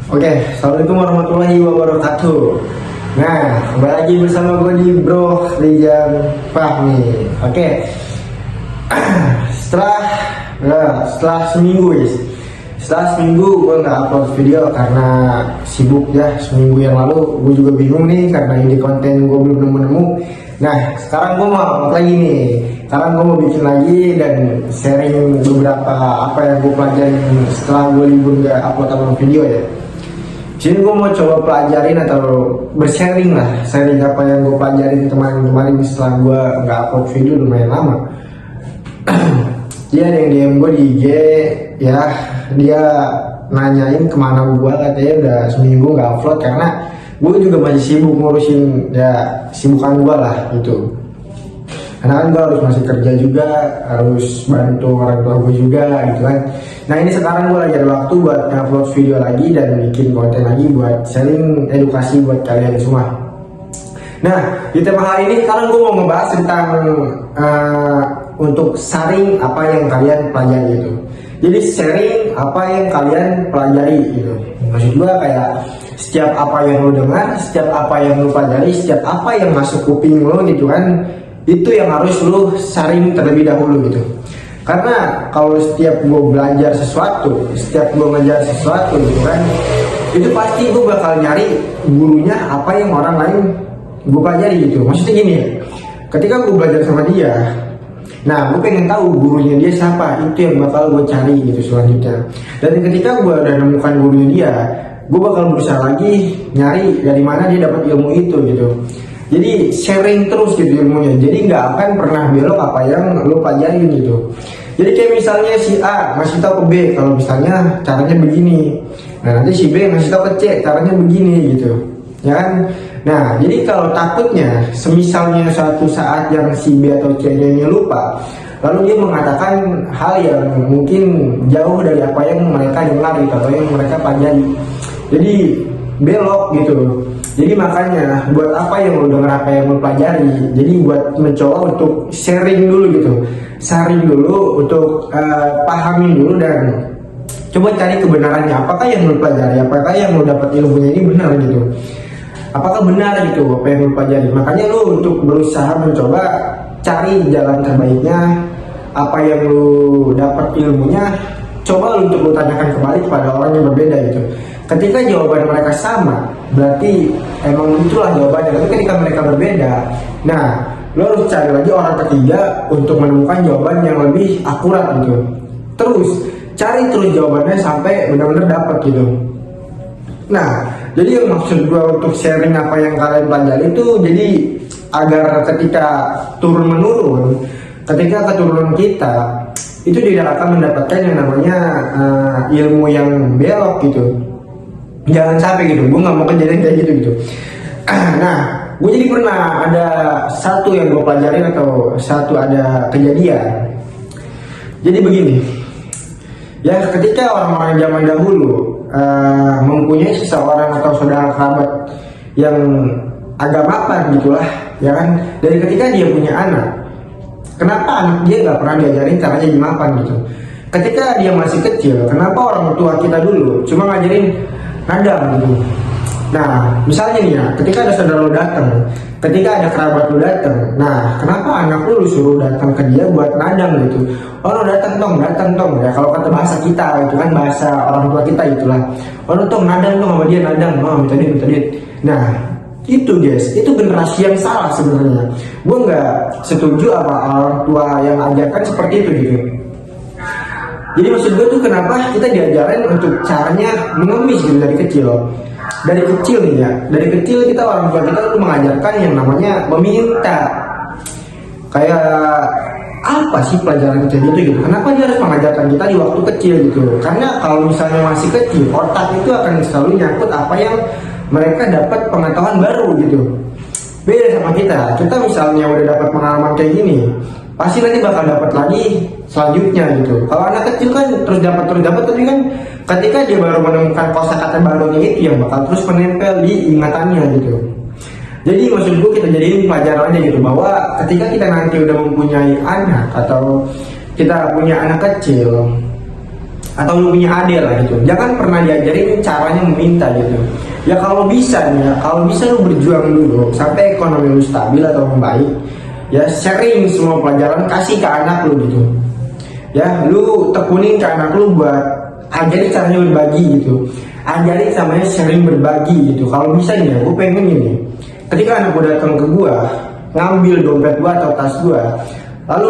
Oke, assalamualaikum warahmatullahi wabarakatuh. Nah, kembali lagi bersama gue di Bro Rijan Fahmi. Oke, setelah seminggu guys, setelah seminggu gue nggak upload video karena sibuk ya. Seminggu yang lalu gue juga bingung nih karena ide konten gue belum nemu. Nah, sekarang gue mau upload lagi nih. Sekarang gue mau bikin lagi dan sharing beberapa apa yang gue pelajarin setelah gue libur nggak upload video ya. Jadi gue mau coba pelajarin atau bersharing lah, sharing apa yang gue pelajarin kemarin setelah gue nggak upload video lumayan lama. Dia ada yang DM gue di IG ya, dia nanyain kemana gue, katanya udah seminggu nggak upload karena gue juga masih sibuk ngurusin ya sibukan gue lah gitu. Karena kan gue harus masih kerja juga, harus bantu orang tua gue juga gitu kan. Nah ini sekarang gue lagi ada waktu buat upload video lagi dan bikin konten lagi buat sharing edukasi buat kalian semua. Nah di tema hari ini sekarang gue mau ngebahas tentang untuk sharing apa yang kalian pelajari gitu. Jadi sharing apa yang kalian pelajari gitu. Maksud gue kayak setiap apa yang lo dengar, setiap apa yang lo pelajari, setiap apa yang masuk kuping lo gitu kan, itu yang harus lo sharing terlebih dahulu gitu. Karena kalau setiap gue belajar sesuatu, setiap gue ngajar sesuatu gitu kan, itu pasti gue bakal nyari gurunya apa yang orang lain gue pelajari gitu. Maksudnya gini ya, ketika gue belajar sama dia, nah gue pengen tahu gurunya dia siapa, itu yang bakal gue cari gitu selanjutnya. Dan ketika gue udah nemukan gurunya dia, gue bakal berusaha lagi nyari dari mana dia dapat ilmu itu gitu. Jadi sharing terus gitu ilmunya. Jadi nggak akan pernah belok apa yang lo pelajarin gitu. Jadi kayak misalnya si A ngasih tahu ke B kalau misalnya caranya begini. Nah nanti si B ngasih tahu ke C caranya begini gitu. Ya kan? Nah jadi kalau takutnya semisalnya suatu saat yang si B atau C-nya ini lupa, lalu dia mengatakan hal yang mungkin jauh dari apa yang mereka dengar gitu atau yang mereka pelajari. Jadi belok gitu. Jadi makanya buat apa yang lo dengar, apa yang lo pelajari, jadi buat mencoba untuk sharing dulu gitu, sharing dulu untuk pahami dulu dan coba cari kebenarannya. Apakah yang lo pelajari, apakah yang lo dapat ilmunya ini benar gitu, apakah benar gitu apa yang lo pelajari. Makanya lo untuk berusaha mencoba cari jalan terbaiknya, apa yang lo dapat ilmunya, coba lo untuk lo tanyakan kembali kepada orang yang berbeda gitu. Ketika jawaban mereka sama, berarti emang itulah jawabannya. Tapi ketika mereka berbeda, nah lo harus cari lagi orang ketiga untuk menemukan jawaban yang lebih akurat gitu. Terus cari terus jawabannya sampai benar-benar dapat gitu. Nah jadi yang maksud gue untuk sharing apa yang kalian pelajari itu jadi agar ketika turun menurun, ketika keturunan kita itu tidak akan mendapatkan yang namanya ilmu yang belok gitu. Jangan sampai gitu, gue gak mau kejadian kayak gitu. Nah, gue jadi pernah ada satu yang gue pelajarin atau satu ada kejadian. Jadi begini, ya ketika orang-orang zaman dahulu mempunyai seseorang atau saudara kerabat yang agak mapan gitulah, ya kan. Dari ketika dia punya anak, kenapa anak dia gak pernah diajarin caranya jadi mapan gitu. Ketika dia masih kecil, kenapa orang tua kita dulu cuma ngajarin nadam gitu. Nah misalnya nih ya, ketika ada saudara lu datang, ketika ada kerabat lu datang, nah kenapa anak lu suruh datang ke dia buat nadam gitu. Oh lu datang tong ya, kalau kata bahasa kita itu kan bahasa orang tua kita itulah. Oh lu tong nadam tong sama dia nadam, oh minta duit. Nah itu guys, itu generasi yang salah sebenarnya. Gue nggak setuju apa orang tua yang ajarkan seperti itu gitu. Jadi maksud gue tuh kenapa kita diajarin untuk caranya mengemis gitu dari kecil. Dari kecil nih ya, dari kecil kita orang tua kita tuh mengajarkan yang namanya meminta. Kayak apa sih pelajaran kecil itu gitu? Kenapa dia harus mengajarkan kita di waktu kecil gitu? Karena kalau misalnya masih kecil, otak itu akan selalu nyangkut apa yang mereka dapat pengetahuan baru gitu. Beda sama kita misalnya udah dapat pengalaman kayak gini, pasti nanti bakal dapat lagi selanjutnya gitu. Kalau anak kecil kan terus dapat, tapi kan ketika dia baru menemukan kosakata barunya itu yang bakal terus menempel di ingatannya gitu. Jadi maksud gue kita jadiin pelajaran aja gitu, bahwa ketika kita nanti udah mempunyai anak atau kita punya anak kecil, atau lu punya adik lah gitu, jangan pernah diajarin caranya meminta gitu. Ya kalau bisa nih ya, kalau bisa lu berjuang dulu sampai ekonomi lu stabil atau membaik, ya sharing semua pelajaran kasih ke anak lu gitu. Ya lu tekunin ke anak lu buat ajarin caranya berbagi gitu, ajarin samanya sharing berbagi gitu. Kalau bisa nih ya, gue pengen ini, ketika anak gue datang ke gue ngambil dompet gue atau tas gue, lalu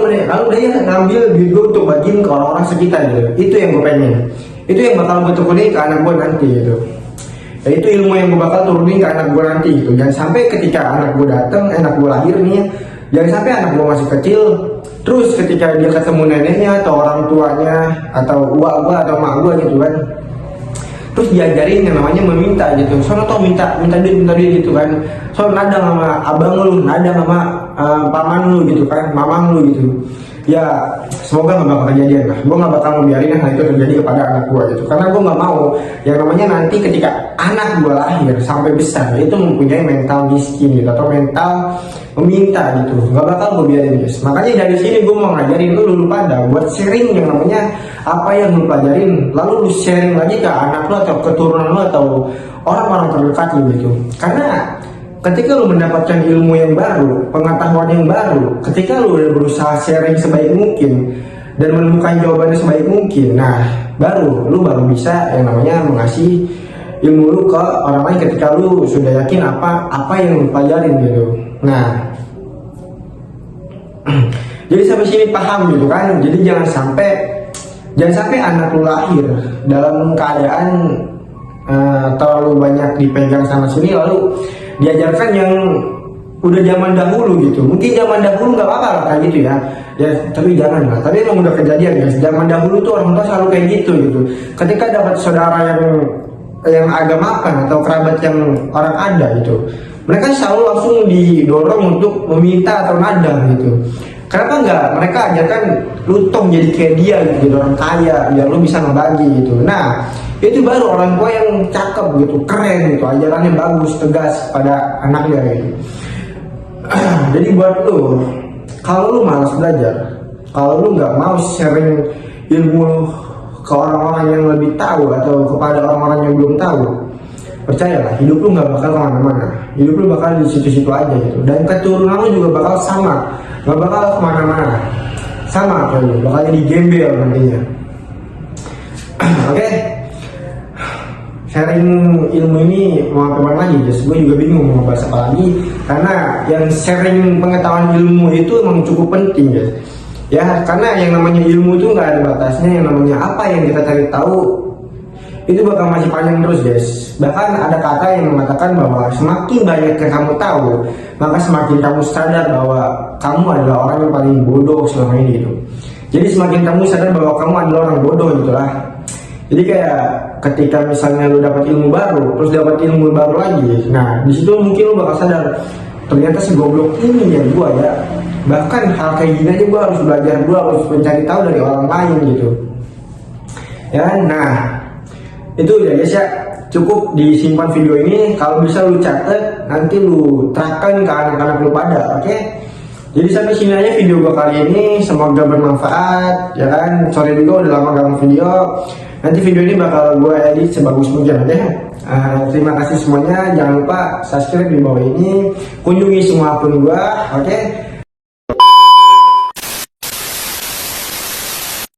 dia ngambil duit gue untuk bagiin ke orang-orang sekitar gitu. Itu yang gue pengen, itu yang bakal gue tekunin ke anak gue nanti gitu. Ya, itu ilmu yang gue bakal turunin ke anak gue nanti gitu. Jangan sampai ketika anak gue datang, anak gue lahir nih, jangan sampai anak gue masih kecil, terus ketika dia ketemu neneknya atau orang tuanya atau uak gue atau mak gue gitu kan, terus diajarin yang namanya meminta gitu. Soalnya tau minta duit gitu kan. Soalnya nadang sama abang lu, nadang sama paman lu gitu kan, mamang lu gitu. Ya semoga gak bakal kejadian lah. Gue gak bakal membiarin hal itu terjadi kepada anak gue gitu. Karena gue gak mau yang namanya nanti ketika anak gue lahir sampai besar itu mempunyai mental miskin gitu, atau mental meminta gitu. Gak bakal gue biarin guys. Makanya dari sini gue mau ngajarin lu pada buat sharing yang namanya apa yang lu pelajarin, lalu lu sharing lagi ke anak lu atau keturunan lu atau orang-orang terdekat lu gitu. Karena ketika lu mendapatkan ilmu yang baru, pengetahuan yang baru, ketika lu udah berusaha sharing sebaik mungkin dan menemukan jawabannya sebaik mungkin, nah baru bisa yang namanya mengasih ilmu lu ke orang lain ketika lu sudah yakin apa yang lu pelajarin gitu. Nah jadi sampai sini paham gitu kan. Jadi jangan sampai anak lu lahir dalam keadaan terlalu banyak dipegang sana sini, lalu diajarkan yang udah zaman dahulu gitu. Mungkin zaman dahulu nggak apa-apa lah kayak gitu ya, tapi jangan lah. Tapi emang udah kejadian guys, zaman dahulu tuh orang tua selalu kayak gitu. Ketika dapat saudara yang agak mapan atau kerabat yang orang ada gitu, mereka selalu langsung didorong untuk meminta atau nadang gitu. Kenapa nggak mereka ajarkan lu tong jadi kayak dia gitu, orang kaya, biar lu bisa ngebagi gitu. Nah itu baru orang tua yang cakep gitu, keren gitu, ajarannya bagus, tegas pada anaknya gitu. Jadi buat lu, kalau lu malas belajar, kalau lu nggak mau sharing ilmu ke orang-orang yang lebih tahu atau kepada orang-orang yang belum tahu, percayalah hidup lu nggak bakal kemana-mana. Hidup lu bakal di situ-situ aja gitu. Dan keturunan lu juga bakal sama, nggak bakal kemana-mana. Sama kayak lu, bakal jadi gembel nantinya. Oke. Sharing ilmu ini mau kemana lagi guys? Gue juga bingung mau bahas apa lagi, karena yang sharing pengetahuan ilmu itu emang cukup penting guys. Ya karena yang namanya ilmu itu nggak ada batasnya. Yang namanya apa yang kita cari tahu itu bakal masih panjang terus guys. Bahkan ada kata yang mengatakan bahwa semakin banyak yang kamu tahu, maka semakin kamu sadar bahwa kamu adalah orang yang paling bodoh selama ini gitu. Jadi semakin kamu sadar bahwa kamu adalah orang bodoh gitulah. Jadi kayak ketika misalnya lu dapat ilmu baru, terus dapat ilmu baru lagi, nah di situ mungkin lu bakal sadar ternyata segoblok ini ya gua ya. Bahkan hal kayak gini aja gua harus belajar, gua harus mencari tahu dari orang lain gitu. Ya, nah itu udah guys ya, cukup disimpan video ini. Kalau bisa lu catat, nanti lu terapkan ke anak-anak lu pada, oke? Jadi sampai sini aja video gua kali ini, semoga bermanfaat ya kan. Sorry juga udah lama gak mau video. Nanti video ini bakal gue edit sebagus mungkin aja. Terima kasih semuanya. Jangan lupa subscribe di bawah ini. Kunjungi semua akun gue, oke?